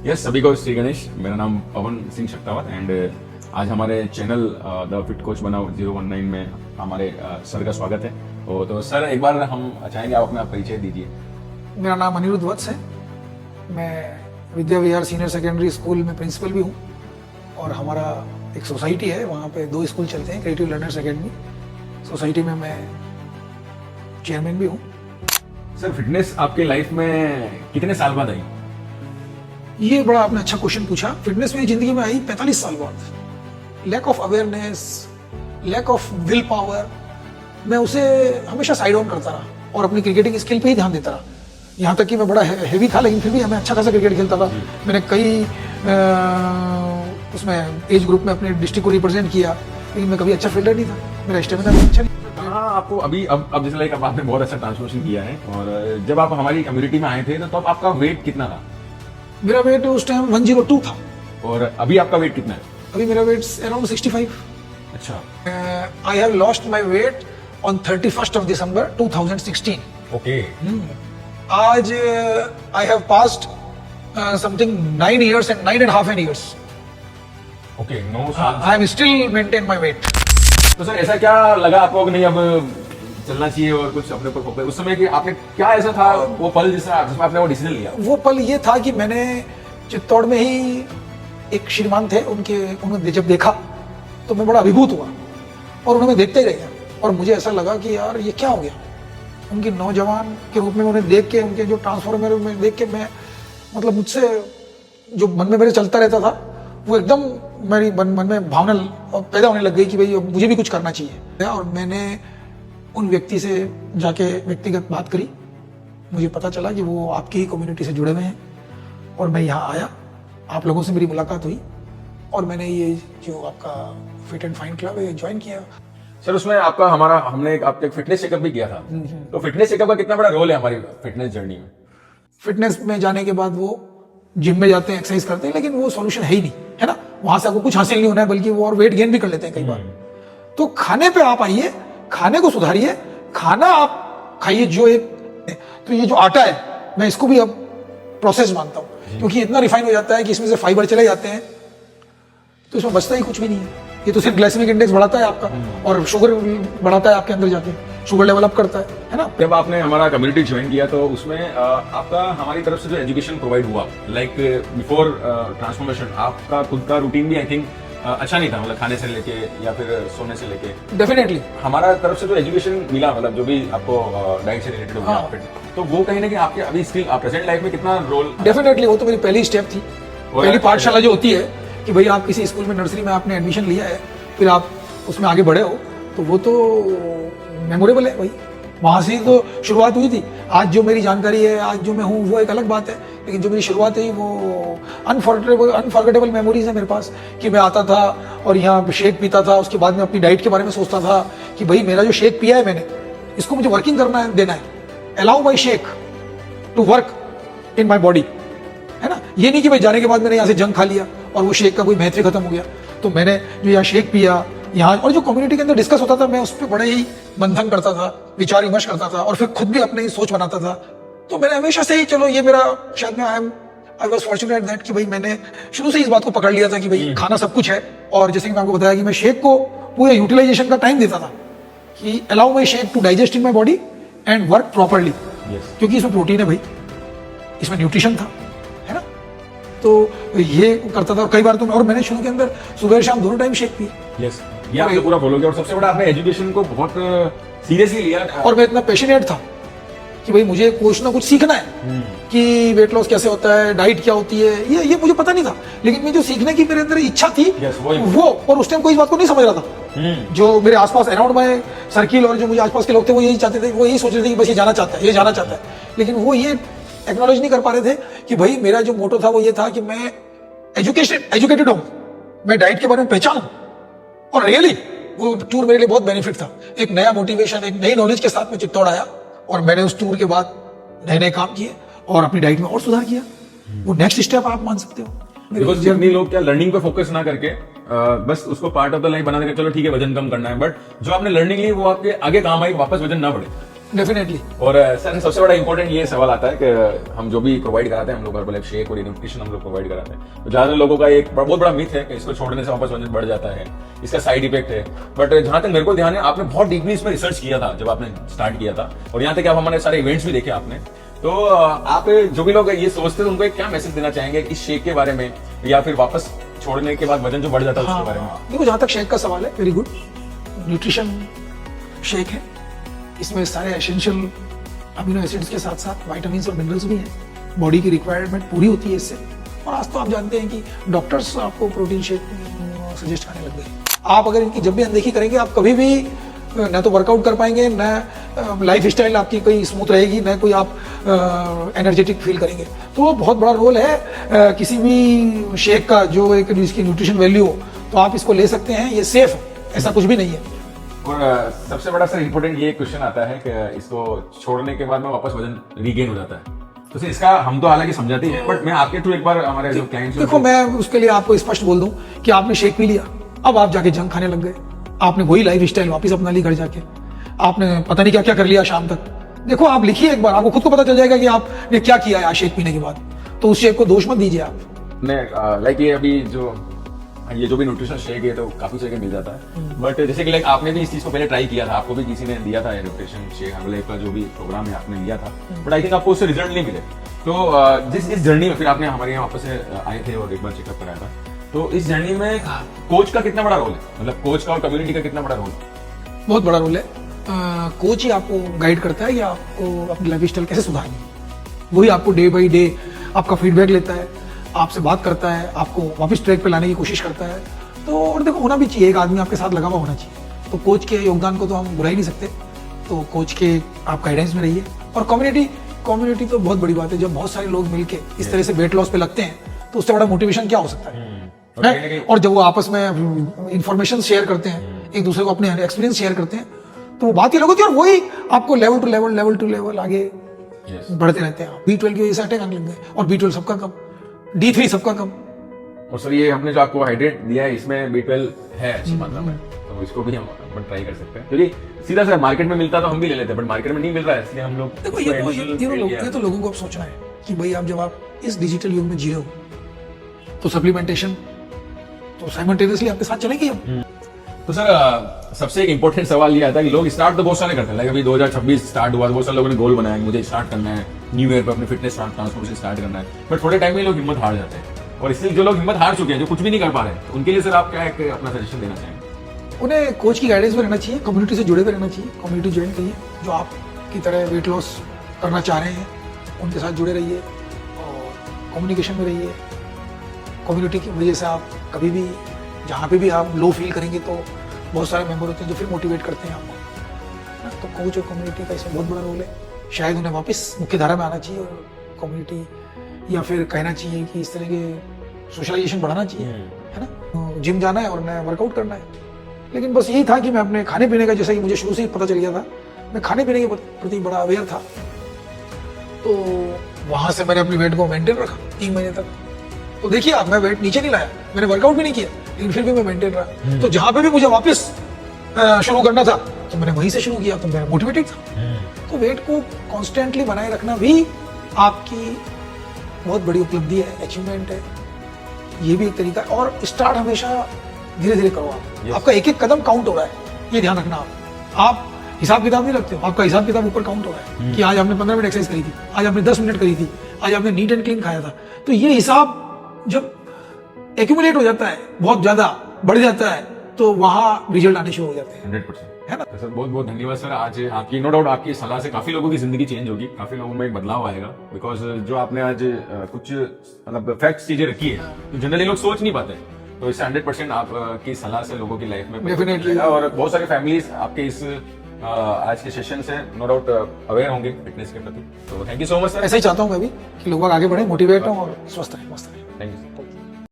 Yes, सभी को श्री गणेश। मेरा नाम पवन सिंह शक्तावत एंड आज हमारे चैनल द फिट कोच बनाओ 019 में हमारे सर का स्वागत है। तो सर, एक बार हम चाहेंगे आप अपना परिचय दीजिए। मेरा नाम अनिरुद्ध वत्स है। मैं Vidya Vihar senior secondary school में प्रिंसिपल भी हूँ और हमारा एक सोसाइटी है, वहाँ पे 2 स्कूल चलते हैं, क्रिएटिव लर्नर्स एकेडमी। सोसाइटी में मैं चेयरमैन भी हूँ। सर, फिटनेस आपके लाइफ में कितने साल बाद आई? ये बड़ा आपने अच्छा क्वेश्चन पूछा। फिटनेस मेरी जिंदगी में आई 45 साल बाद। Lack of awareness, lack of will power, मैं उसे हमेशा साइड ऑन करता रहा और अपनी क्रिकेटिंग स्किल पे ही ध्यान देता रहा। यहाँ तक कि मैं बड़ा हेवी था, लेकिन फिर भी मैं अच्छा खासा क्रिकेट खेलता था। मैंने कई उसमें एज ग्रुप में अपने डिस्ट्रिक्ट को रिप्रेजेंट किया, लेकिन मैं कभी अच्छा फील्डर नहीं था। मेरा स्टेमिना भी अच्छा नहीं। हाँ, आपको अभी अब जैसे लाइक अब आपने बहुत अच्छा ट्रांसफॉर्मेशन किया है। और जब आप हमारी कम्युनिटी में आए थे तो तब आपका वेट कितना था? मेरा वेट उस टाइम 102 था। और अभी आपका वेट कितना है? अभी मेरा वेट अराउंड 65। अच्छा। I have lost my weight on 31st of December 2016. Okay. आज I have passed something 9 years and 9.5 years. Okay, 9 साल। I am still maintain my weight. तो सर, ऐसा क्या लगा आपको कि नहीं अब चलना चाहिए और कुछ अपने ऊपर फोकस? उस समय कि आपने क्या ऐसा था वो पल जिसमें आपने वो डिसीजन लिया? वो पल ये था कि मैंने चित्तौड़ में ही एक श्रीमान थे, उन्होंने जब देखा तो मैं बड़ा अभिभूत हुआ और उन्हें मैं देखते रह गया। और मुझे ऐसा लगा कि यार ये क्या हो गया। उनके नौजवान के रूप में उन्हें देख के, उनके जो ट्रांसफॉर्मर में देख के मैं मतलब मुझसे जो मन में मेरे चलता रहता था वो एकदम मेरी मन में भावना पैदा होने लग गई कि भाई मुझे भी कुछ करना चाहिए। और मैंने उन व्यक्ति से जाके व्यक्तिगत बात करी। मुझे पता चला कि वो आपकी ही कम्युनिटी से जुड़े हुए हैं और मैं यहाँ आया, आप लोगों से मेरी मुलाकात हुई और मैंने ये जो आपका फिट एंड फाइन क्लब है ज्वाइन किया। सर, उसमें हमने आपका एक फिटनेस चेकअप भी किया था। तो फिटनेस चेकअप का कितना बड़ा रोल है हमारी फिटनेस जर्नी में? फिटनेस में जाने के बाद वो जिम में जाते हैं, एक्सरसाइज करते हैं, लेकिन वो सॉल्यूशन है ही नहीं, है ना। वहां से आपको कुछ हासिल नहीं होना है, बल्कि वो और वेट गेन भी कर लेते हैं कई बार। तो खाने पे आप आइए, खाने को सुधारिए, खाना आप खाइए जो एक। तो ये जो आटा है, मैं इसको भी अब प्रोसेस मानता हूँ, क्योंकि इतना रिफाइन हो जाता है कि इसमें से फाइबर चले जाते हैं, तो इसमें बचता ही कुछ भी नहीं है। ये तो सिर्फ ग्लाइसेमिक इंडेक्स बढ़ाता है आपका और शुगर बढ़ाता है आपके अंदर जाके, शुगर लेवल अप करता है ना। जब आपने हमारा कम्युनिटी ज्वाइन किया तो उसमें आपका हमारी तरफ से जो एजुकेशन प्रोवाइड हुआ, लाइक बिफोर ट्रांसफॉर्मेशन, आपका खुद का रूटीन भी आई थिंक अच्छा नहीं था, मतलब खाने से लेके या फिर सोने से लेके। डेफिनेटली हमारा तरफ से जो एजुकेशन मिला, मतलब जो भी आपको डाइट से रिलेटेड हो गया, तो वो कहीं ना कहीं आपके अभी स्टिल प्रेजेंट लाइफ में कितना रोल? डेफिनेटली वो तो मेरी पहली स्टेप थी। पहली पाठशाला जो होती है कि भाई आप किसी स्कूल में, नर्सरी में आपने एडमिशन लिया है, फिर आप उसमें आगे बढ़े हो, तो वो तो मेमोरेबल है भाई। वहां से ही तो शुरुआत हुई थी। आज जो मेरी जानकारी है, आज जो मैं हूँ, वो एक अलग बात है, लेकिन जो मेरी शुरुआत है वो अनफॉरगेटेबल मेमोरीज है मेरे पास। कि मैं आता था और यहाँ शेक पीता था, उसके बाद में अपनी डाइट के बारे में सोचता था कि भाई मेरा जो शेक पिया है मैंने, इसको मुझे वर्किंग करना है, देना है। Allow my shake to work in my body, है ना। ये नहीं कि भाई जाने के बाद मैंने यहाँ से जंक खा लिया और वो शेक का कोई महत्व खत्म हो गया। तो मैंने जो यहाँ शेक पिया, यहाँ और जो कम्युनिटी के अंदर डिस्कस होता था, मैं उस पर बड़े ही मंथन करता था, विचार विमर्श करता था और फिर खुद भी अपने ही सोच बनाता था। तो मैंने हमेशा से ही, चलो ये मेरा शायद आई वॉज फॉर्चुनेट दैट कि भाई मैंने शुरू से इस बात को पकड़ लिया था कि भाई खाना सब कुछ है। और जैसे कि मैं आपको बताया कि मैं शेक को पूरे यूटिलाइजेशन का टाइम देता था कि allow my shake to digest in my body and work properly, क्योंकि इसमें प्रोटीन है भाई, इसमें न्यूट्रिशन था, है ना। तो ये करता था। कई बार तो और मैंने शुरू के अंदर सुबह शाम दोनों टाइम शेक पिए। यस, ये आपने पूरा फॉलो किया और सबसे बड़ा आपने एजुकेशन को बहुत सीरियसली लिया। और मैं इतना पैशनेट था कि भाई मुझे कुछ ना कुछ सीखना है कि वेट लॉस कैसे होता है, डाइट क्या होती है, ये मुझे पता नहीं था, लेकिन मैं जो सीखने की मेरे अंदर इच्छा थी वो और उस टाइम कोई इस बात को नहीं समझ रहा था। जो मेरे आसपास अराउंड माय सर्किल और जो मुझे आसपास के लोग थे, वो यही चाहते थे, वो यही सोच रहे थे कि बस ये जाना चाहता है, ये जाना चाहता है, लेकिन वो ये एक्नॉलेज नहीं कर पा रहे थे कि भाई मेरा जो मोटो था वो ये था कि मैं एजुकेटेड हूँ, मैं डाइट के बारे में पहचानूं। और रियली वो टूर मेरे लिए बहुत बेनिफिट था। एक नया मोटिवेशन, एक नई नॉलेज के साथ में चित्तौड़ आया और मैंने उस टूर के बाद नए नए काम किए और अपनी डाइट में और सुधार किया। वो नेक्स्ट स्टेप आप मान सकते हो। बिकॉज़ जितनी लोग क्या लर्निंग पे फोकस ना करके बस उसको पार्ट ऑफ द लाइफ बना देकर चलो ठीक है वजन कम करना है, बट जो आपने लर्निंग ली वो आपके आगे काम आई, वापस वजन ना बढ़े। डेफिनेटली। और सर सबसे बड़ा इंपॉर्टेंट ये सवाल आता है कि हम जो भी प्रोवाइड कराते हैं हम लोग हर्बल शेक और न्यूट्रिशन हम लोग प्रोवाइड कराते हैं, तो ज्यादा लोगों का एक बहुत बड़ा मिथ है कि इसको छोड़ने से वापस वजन बढ़ जाता है, इसका साइड इफेक्ट है। बट जहां तक मेरे को ध्यान है आपने बहुत डीपली इसमें रिसर्च किया था जब आपने स्टार्ट किया था, और यहाँ तक आप हमारे सारे इवेंट्स भी देखे आपने। तो आप जो भी लोग ये सोचते हैं उनको एक क्या मैसेज देना चाहेंगे इस शेक के बारे में, या फिर वापस छोड़ने के बाद वजन जो बढ़ जाता है उसके बारे में? देखो जहाँ तक शेक का सवाल है, वेरी गुड न्यूट्रिशन शेक है, इसमें सारे एसेंशियल अमीनो एसिड्स के साथ साथ विटामिन्स और मिनरल्स भी हैं, बॉडी की रिक्वायरमेंट पूरी होती है इससे। और आज तो आप जानते हैं कि डॉक्टर्स आपको प्रोटीन शेक सजेस्ट करने लग गए। आप अगर इनकी जब भी अनदेखी करेंगे आप कभी भी ना तो वर्कआउट कर पाएंगे, ना लाइफ स्टाइल आपकी कोई स्मूथ रहेगी, ना कोई आप एनर्जेटिक फील करेंगे। तो वो बहुत बड़ा रोल है किसी भी शेक का जो एक इसकी न्यूट्रिशन वैल्यू हो, तो आप इसको ले सकते हैं, ये सेफ है, ऐसा कुछ भी नहीं है। और सबसे बड़ा सर इम्पोर्टेंट ये क्वेश्चन आता है कि इसको छोड़ने के बाद में वापस वजन रीगेन हो जाता है, तो सर इसका हम तो हालांकि समझाते ही हैं, बट मैं आपके थ्रू एक बार हमारे जो क्लाइंट्स देखो मैं उसके लिए आपको स्पष्ट बोल दूं कि आपने शेक पी लिया, अब आप जाके जंक खाने लग गए, आपने वही लाइफ स्टाइल वापिस अपना ली घर जाके, आपने पता नहीं क्या क्या कर लिया शाम तक। देखो आप लिखिए एक बार, आपको खुद को पता चल जाएगा कि आपने क्या किया है आज शेक पीने के बाद। तो उस शेक को दोष मत दीजिए आप। लाइक ये अभी जो भी न्यूट्रिशन शेक है तो काफी जगह मिल जाता है, बट जैसे कि लाइक आपने भी इस चीज को पहले ट्राई किया था, आपको भी किसी ने दिया था न्यूट्रिशन शेक हर्बल का जो भी प्रोग्राम है आपने लिया था, बट आई थिंक आपको उससे रिजल्ट नहीं मिले। तो इस जर्नी में फिर आपने हमारे यहाँ वापस से आए थे और एक बार चेकअप कराया था, तो इस जर्नी में कोच का कितना बड़ा रोल है, मतलब कोच का और कम्युनिटी का कितना बड़ा रोल है? बहुत बड़ा रोल है। कोच ही आपको गाइड करता है कि आपको अपनी लाइफ स्टाइल कैसे सुधारनी है, वही आपको डे बाई डे आपका फीडबैक लेता है, आपसे बात करता है, आपको वापस ट्रैक पे लाने की कोशिश करता है। तो और देखो होना भी चाहिए, एक आदमी आपके साथ लगा हुआ होना चाहिए, तो कोच के योगदान को तो हम बुरा ही नहीं सकते। तो कोच के आप गाइडेंस में रहिए। और कम्युनिटी तो बहुत बड़ी बात है, जब बहुत सारे लोग मिलके इस तरह से वेट लॉस पे लगते हैं तो उससे बड़ा मोटिवेशन क्या हो सकता है? और जब वो आपस में इंफॉर्मेशन शेयर करते हैं, एक दूसरे को अपने एक्सपीरियंस शेयर करते हैं, तो वो बात ही लोग होती है, और वही आपको लेवल टू लेवल आगे बढ़ते रहते हैं। B12 की वजह से अटैक आने लग गए, और B12 सबका कम, D3 सबका कम। और सर ये हमने जो आपको हाइड्रेट दिया है इसमें B12 है अच्छी मात्रा में, तो इसको भी हम ट्राई कर सकते हैं, क्योंकि सीधा सर मार्केट में मिलता तो हम भी ले लेते हैं, बट मार्केट में नहीं मिल रहा है, इसलिए हम लोग देखो ये तो लोगों को अब सोचना है कि भाई आप जब आप इस डिजिटल युग में जी रहे हो तो सप्लीमेंटेशन तो साइमल्टेनियसली आपके साथ चलेगी अब। तो सर सबसे एक इम्पोर्टेंट सवाल ये आता है कि लोग स्टार्ट तो बहुत सारे करते हैं, लाइक अभी 2026 स्टार्ट हुआ, बहुत सारे लोगों ने गोल बनाया कि मुझे स्टार्ट करना है, न्यू ईयर पे अपने फिटनेस ट्रांसफॉर्मेशन स्टार्ट करना है, बट थोड़े टाइम में लोग हिम्मत हार जाते हैं, और इसलिए जो लोग हिम्मत हार चुके हैं, जो कुछ भी नहीं कर पा रहे हैं, तो उनके लिए सर आप क्या एक अपना सजेशन देना चाहेंगे? उन्हें कोच की गाइडेंस में रहना चाहिए, कम्युनिटी से जुड़े हुए रहना चाहिए, कम्युनिटी ज्वाइन करिए, जो आपकी तरह वेट लॉस करना चाह रहे हैं उनके साथ जुड़े रहिए और कम्युनिकेशन में रहिए। कम्युनिटी की वजह से आप कभी भी जहाँ पे भी आप लो फील करेंगे तो बहुत सारे मेंबर होते हैं जो फिर मोटिवेट करते हैं आपको। तो कोच और कम्युनिटी का इसमें बहुत बड़ा रोल है। शायद उन्हें वापस मुख्य धारा में आना चाहिए और कम्युनिटी या फिर कहना चाहिए कि इस तरह के सोशलाइजेशन बढ़ाना चाहिए, है ना। जिम जाना है और उन्हें वर्कआउट करना है, लेकिन बस यही था कि मैं अपने खाने पीने का, जैसा कि मुझे शुरू से ही पता चल गया था, मैं खाने पीने के प्रति बड़ा अवेयर था, तो वहां से मैंने अपनी वेट को मेंटेन रखा 3 महीने तक। तो देखिए आप, मैं वेट नीचे नहीं लाया, मैंने वर्कआउट भी नहीं किया, लेकिन फिर भी मैं मेंटेन रहा। तो जहां पे भी मुझे वापस शुरू करना था तो मैंने वहीं से शुरू किया, तो मैं मोटिवेटेड था। तो वेट को कॉन्स्टेंटली बनाए रखना भी आपकी बहुत बड़ी उपलब्धि है, अचीवमेंट है, ये भी एक तरीका है। और स्टार्ट हमेशा धीरे धीरे करो आप, आपका एक एक कदम काउंट हो रहा है, ये ध्यान रखना। आप हिसाब किताब नहीं रखते हो, आपका हिसाब किताब ऊपर काउंट हो रहा है कि आज आपने 15 मिनट एक्सरसाइज करी थी, आज आपने 10 मिनट करी थी, आज आपने नीट एंड क्लीन खाया था। तो ये हिसाब जब एक्यूमुलेट हो जाता है, बहुत ज्यादा बढ़ जाता है, तो वहां रिजल्ट आने शुरू हो जाते हैं। 100% है ना। सर बहुत बहुत धन्यवाद सर, आज आपकी नो डाउट आपकी सलाह से काफी लोगों की जिंदगी चेंज होगी, काफी लोगों में एक बदलाव आएगा, बिकॉज जो आपने आज कुछ मतलब फैक्ट्स चीजें रखी है तो जनरली लोग सोच नहीं पाते, तो इससे 100% आपकी सलाह से लोगों की लाइफ में डेफिनेटली, और बहुत सारी फैमिलीज आपके इस आज के सेशन से नो डाउट अवेयर होंगे फिटनेस के प्रति। तो thank you so much sir. ऐसा ही चाहता हूँ मैं भी कि लोग आगे बढ़े, मोटिवेट हों और स्वस्थ रहें, मस्त रहें। Thank you.